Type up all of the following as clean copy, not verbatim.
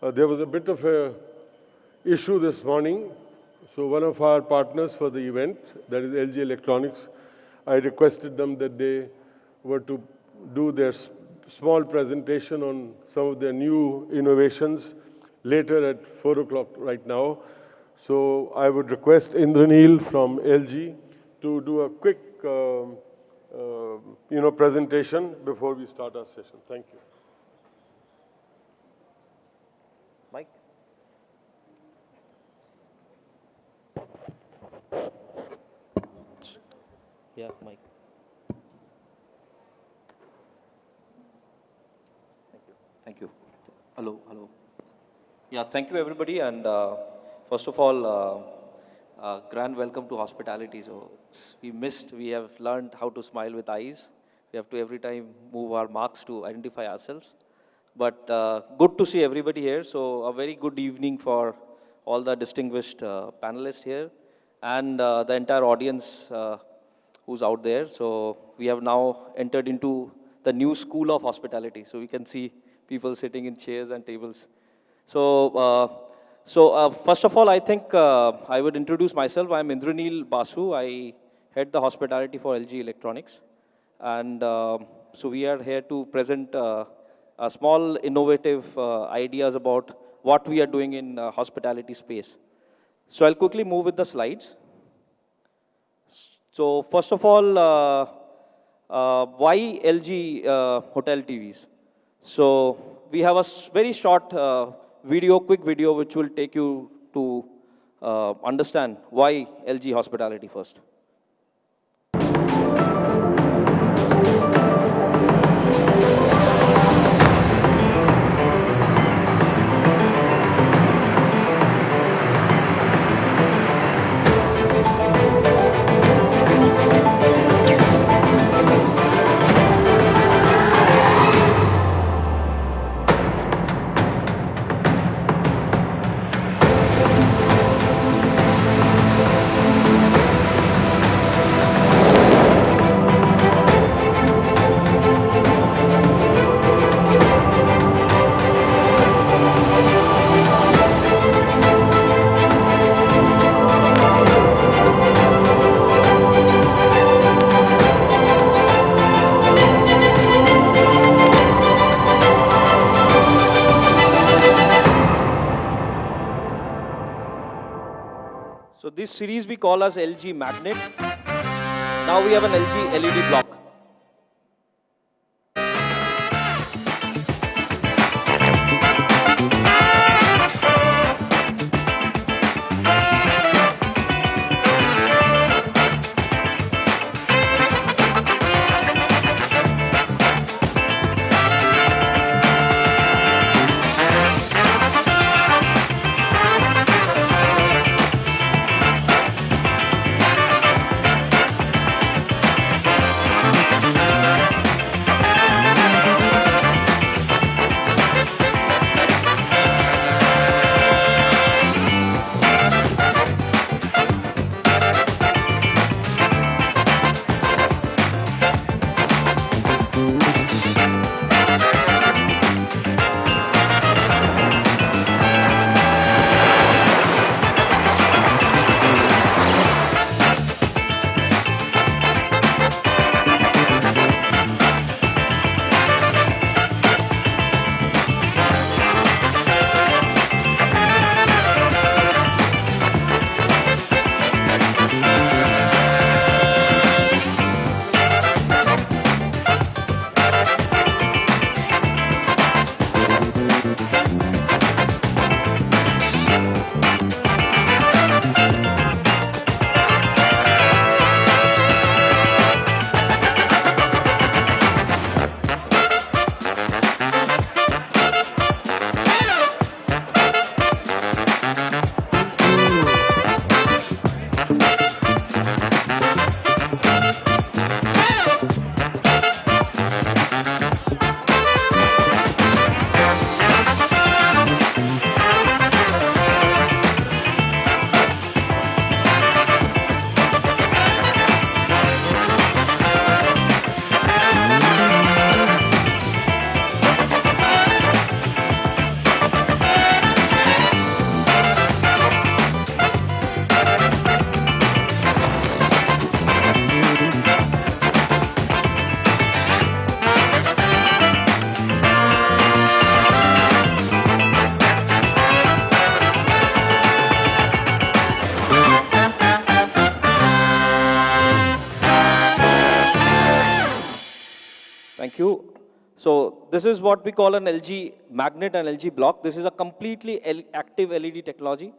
There was a bit of a issue this morning. So one of our partners for the event, that is LG Electronics, I requested them that they were to do their small presentation on some of their new innovations later at 4 o'clock right now. So I would request Indranil from LG to do a quick presentation before we start our session. Thank you. Mike? Yeah, Mike. Thank you. Hello. Yeah, thank you everybody. And first of all, grand welcome to hospitality. So we have learned how to smile with eyes. We have to every time move our marks to identify ourselves. But good to see everybody here. So a very good evening for all the distinguished panelists here and the entire audience who's out there. So we have now entered into the new school of hospitality. So we can see people sitting in chairs and tables. So first of all, I think I would introduce myself. I'm Indranil Basu. I head the hospitality for LG Electronics. And so we are here to present a small innovative ideas about what we are doing in hospitality space. So I'll quickly move with the slides. So first of all, why LG Hotel TVs? So we have a very short quick video, which will take you to understand why LG Hospitality first. So this series we call as LG Magnet. Now we have an LG LED block. Thank you. So this is what we call an LG magnet and LG block. This is a completely active LED technology,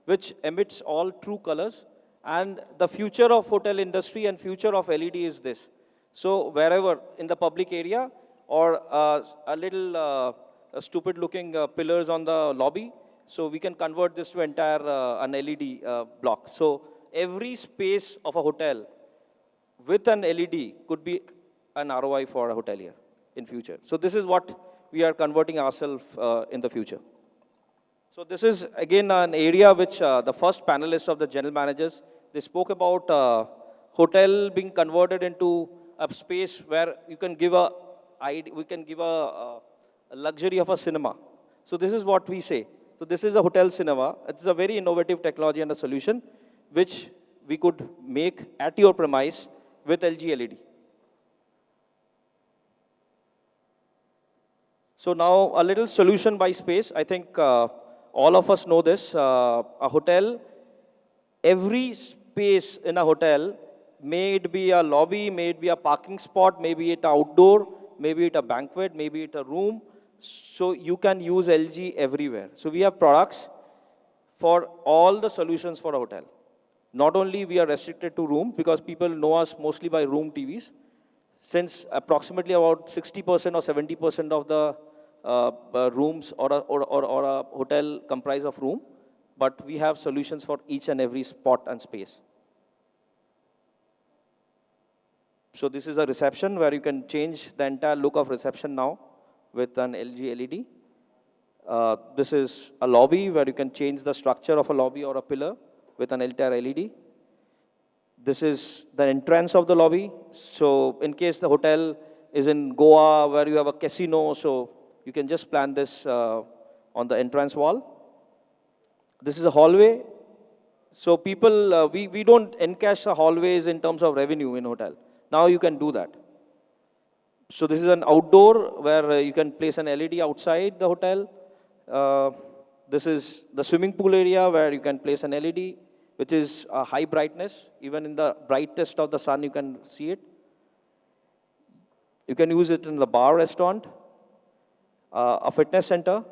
which emits all true colors. And the future of hotel industry and future of LED is this. So wherever in the public area or a little stupid looking pillars on the lobby, so we can convert this to entire an LED block. So every space of a hotel with an LED could be an ROI for a hotelier in future. So this is what we are converting ourselves in the future. So this is again an area which the first panelists of the general managers, they spoke about hotel being converted into a space where you can give we can give a luxury of a cinema. So this is what we say. So this is a hotel cinema. It's a very innovative technology and a solution which we could make at your premise with LG LED. So now a little solution by space. I think all of us know this. A hotel, every space in a hotel, may it be a lobby, may it be a parking spot, maybe it outdoor, maybe it a banquet, maybe it a room. So you can use LG everywhere. So we have products for all the solutions for a hotel. Not only we are restricted to room because people know us mostly by room TVs, since approximately about 60% or 70% of the rooms or a hotel comprise of room, but we have solutions for each and every spot and space. So this is a reception where you can change the entire look of reception now with an LG LED. This is a lobby where you can change the structure of a lobby or a pillar with an entire LED. This is the entrance of the lobby. So in case the hotel is in Goa where you have a casino, so you can just plan this on the entrance wall. This is a hallway. So people, we don't encash the hallways in terms of revenue in hotel. Now you can do that. So this is an outdoor where you can place an LED outside the hotel. This is the swimming pool area where you can place an LED, which is a high brightness. Even in the brightest of the sun, you can see it. You can use it in the bar restaurant, a fitness center,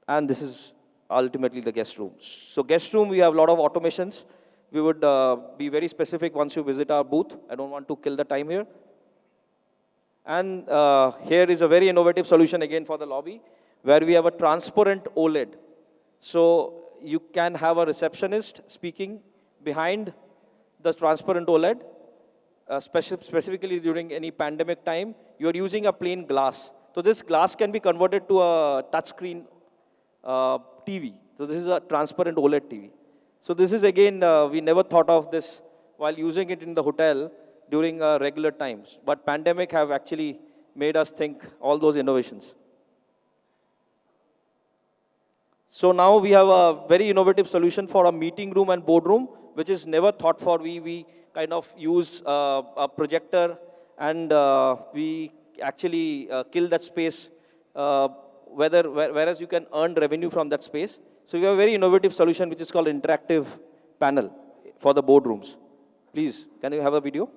and this is ultimately the guest room. So guest room, we have a lot of automations. We would be very specific once you visit our booth. I don't want to kill the time here. And here is a very innovative solution again for the lobby, where we have a transparent OLED. So you can have a receptionist speaking behind the transparent OLED, specifically during any pandemic time. You are using a plain glass. So this glass can be converted to a touchscreen TV. So this is a transparent OLED TV. So this is again, we never thought of this while using it in the hotel during regular times. But pandemic have actually made us think all those innovations. So now we have a very innovative solution for a meeting room and boardroom, which is never thought for. We kind of use a projector and we actually kill that space, whereas you can earn revenue from that space. So we have a very innovative solution which is called interactive panel for the boardrooms. Please, can you have a video?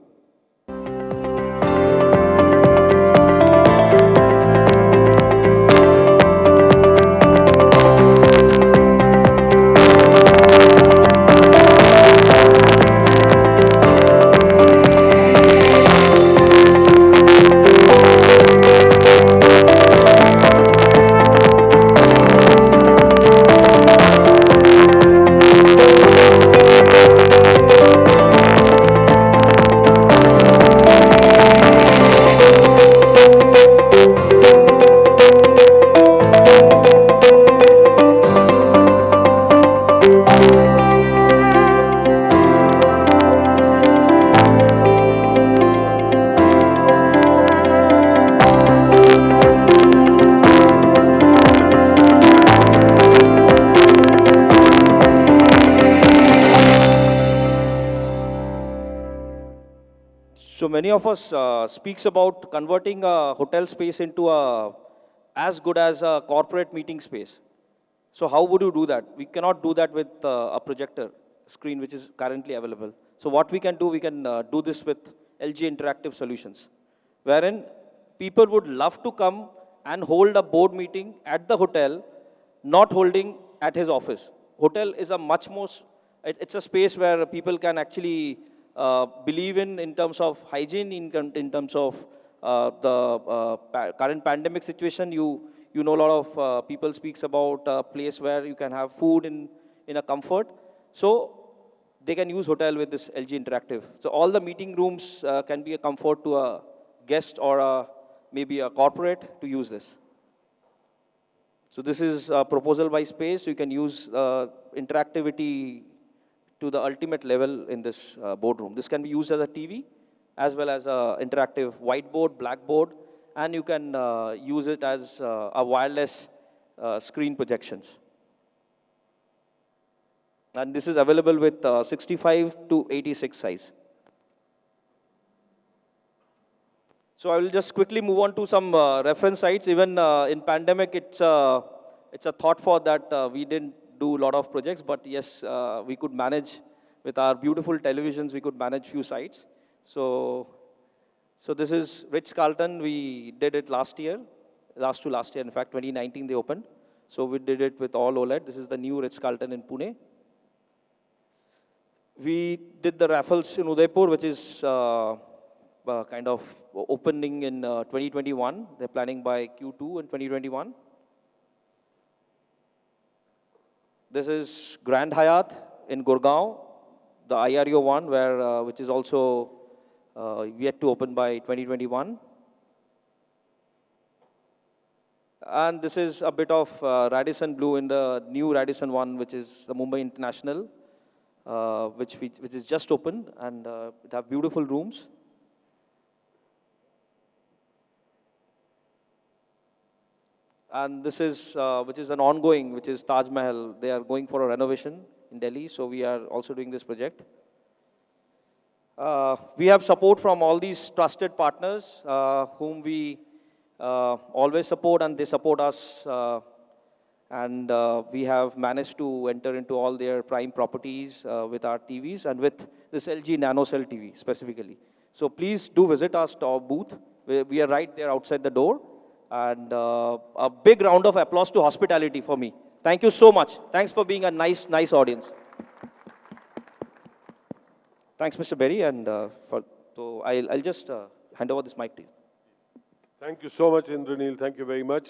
So many of us speaks about converting a hotel space into as good as a corporate meeting space. So how would you do that? We cannot do that with a projector screen which is currently available. So what we can do this with LG Interactive Solutions. wherein people would love to come and hold a board meeting at the hotel, not holding at his office. Hotel is a much more, it's a space where people can actually believe in terms of hygiene, in terms of the current pandemic situation. You know, a lot of people speaks about a place where you can have food in a comfort. So they can use hotel with this LG Interactive. So all the meeting rooms can be a comfort to a guest or maybe a corporate to use this. So this is a proposal by Space. You can use interactivity to the ultimate level in this boardroom. This can be used as a TV, as well as a interactive whiteboard, blackboard, and you can use it as a wireless screen projections. And this is available with 65 to 86 size. So I will just quickly move on to some reference sites. Even in pandemic, it's a thought for that we didn't do a lot of projects, but yes, we could manage with our beautiful televisions. We could manage few sites. So this is Ritz-Carlton. We did it last year, last year, in fact, 2019 they opened. So we did it with all OLED. This is the new Ritz-Carlton in Pune. We did the Raffles in Udaipur, which is kind of opening in 2021. They're planning by Q2 in 2021. This is Grand Hyatt in Gurgaon, the IREO one, where which is also yet to open by 2021. And this is a bit of Radisson Blu in the new Radisson one, which is the Mumbai International, which is just opened, and it have beautiful rooms. And this is, which is an ongoing, which is Taj Mahal. They are going for a renovation in Delhi, so we are also doing this project. We have support from all these trusted partners whom we always support, and they support us. And we have managed to enter into all their prime properties with our TVs and with this LG NanoCell TV specifically. So please do visit our store booth. We are right there outside the door. And a big round of applause to hospitality for me. Thank you so much. Thanks for being a nice audience. Thanks, Mr. Berry, and so I'll just hand over this mic to you. Thank you so much, Indranil. Thank you very much.